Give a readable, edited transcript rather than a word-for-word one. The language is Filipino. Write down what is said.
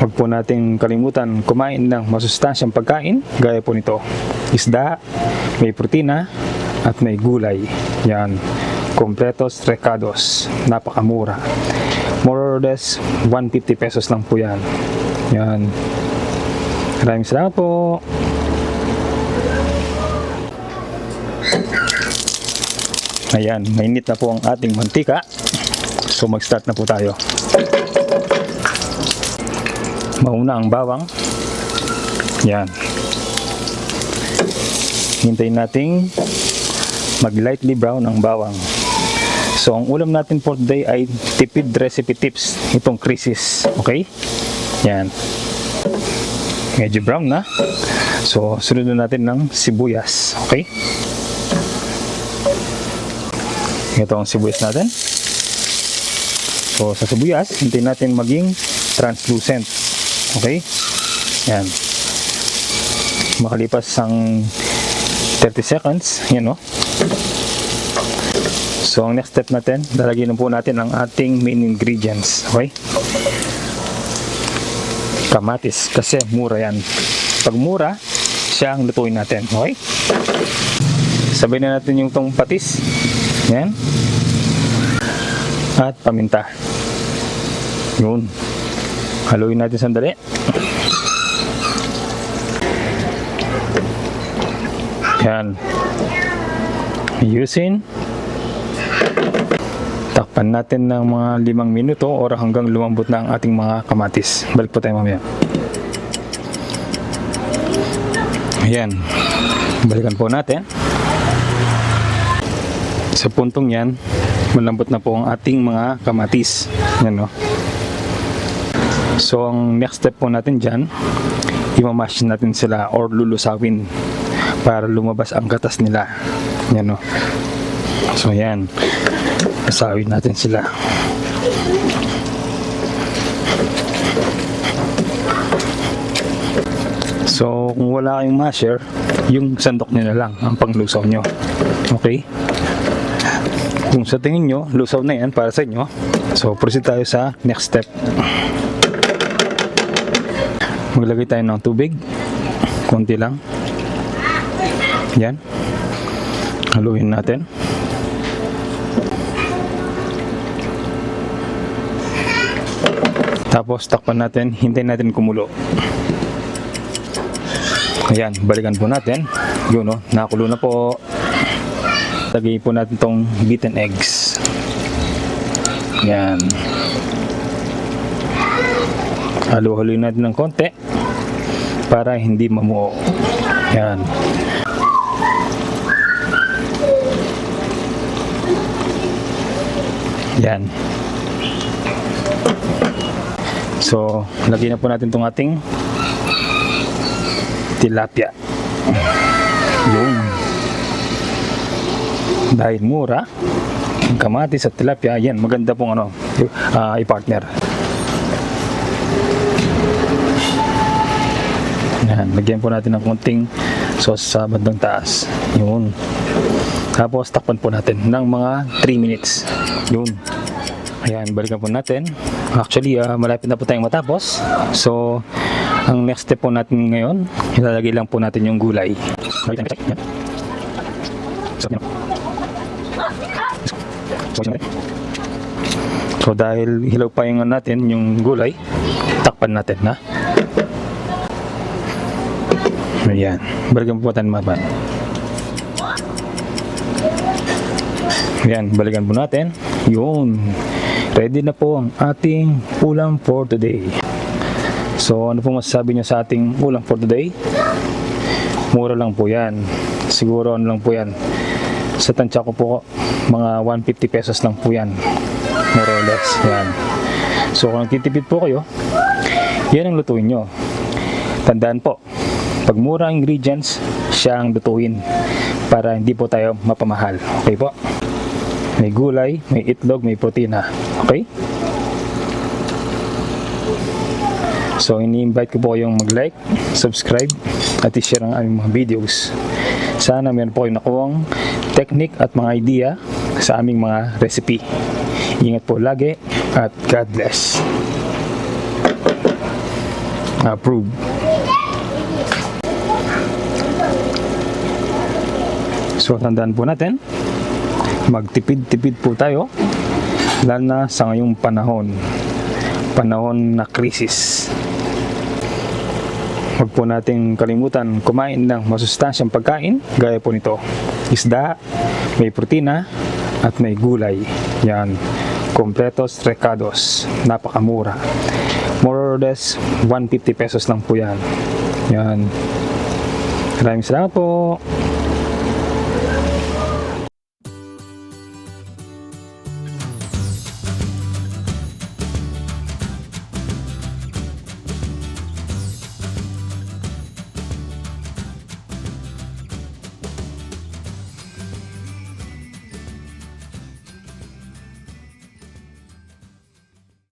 Huwag po nating kalimutan kumain ng masustansyang pagkain gaya po nito. Isda, may protina, at may gulay. Yan. Completos recados. Napakamura. More or less 150 pesos lang po yan. Yan. Maraming salamat po. Ayan, mainit na po ang ating mantika. So mag-start na po tayo. Mauna ang bawang. Yan. Hintayin nating mag-lightly brown ang bawang. So ang ulam natin for today ay tipid recipe tips. Itong crisis. Okay? Yan. Medyo brown na. So sunod na natin ng sibuyas. Okay? Ito ang sibuyas natin. So sa sibuyas, hintayin natin maging translucent. Okay? Yan. Makalipas ang 30 seconds. Yan o. So ang next step natin, lalagyan po natin ang ating main ingredients. Okay? Kamatis. Kasi mura yan. Pag mura, siya ang lutuin natin. Okay? Sabay na natin yung tong patis. Yan. At paminta. Yun. Haluin natin sandali. Yan. Ayusin. Takpan natin ng mga 5 minuto o hanggang lumambot na ang ating mga kamatis. Balik po tayo mamaya. Ayan. Balikan po natin. Sa puntong yan, malambot na po ang ating mga kamatis. Yan o. So ang next step po natin dyan, imamash natin sila or lulusawin para lumabas ang gatas nila. Yan o. So yan, lusawin natin sila. So kung wala kayong masher, yung sandok nyo na lang ang panglusaw nyo. Okay? Kung sa tingin nyo, lusaw na yan para sa inyo. So proceed tayo sa next step. Maglagay tayo ng tubig, konti lang. Yan. Haluin natin. Tapos takpan natin, hintayin natin kumulo. Ayan, balikan po natin. Yun o, nakulo na po. Lagay po natin tong beaten eggs. Yan. Halo-haloy natin ng konti para hindi mamuo. Yan. Yan. So, lagyan na po natin tong ating tilapia. Yun. Dahil mura, ang kamatis at tilapia, yan, maganda pong i-partner. Yan, lagyan po natin ng konting sauce sa bandang taas. Yun. Tapos takpan po natin ng mga 3 minutes. Yun. Ayan, balikan po natin. Actually, malapit na po tayong matapos. So, ang next step po natin ngayon, ilalagay lang po natin yung gulay. Yan. So dahil hilaw pa yung natin yung gulay, takpan natin na. Ayan, balikan po natin maban. Ayan, balikan po natin. Yun, ready na po ang ating ulam for today. So ano po masasabi nyo sa ating ulam for today? Mura lang po yan. Siguro ano lang po yan, sa tansya ko po mga 150 pesos lang po yan, more or less. Yan. So kung titipid po kayo, yan ang lutuin nyo. Tandaan po, pag mura ang ingredients, siya ang lutuin para hindi po tayo mapamahal. Okay po? May gulay, may itlog, may protina. Okay? So ini-invite ko po kayong mag-like, subscribe, at i-share ang aming mga videos. Sana meron po kayong nakuhang technique at mga idea sa aming mga recipe. Ingat po lagi at God bless. Approve. So tandaan po natin, magtipid-tipid po tayo, lalo na sa ngayong panahon na krisis. Huwag po nating kalimutan kumain ng masustansyang pagkain gaya po nito: isda, may protina at may gulay. Yan, completos recados, napakamura, more or less 150 pesos lang po yan. Yan, maraming salamat po.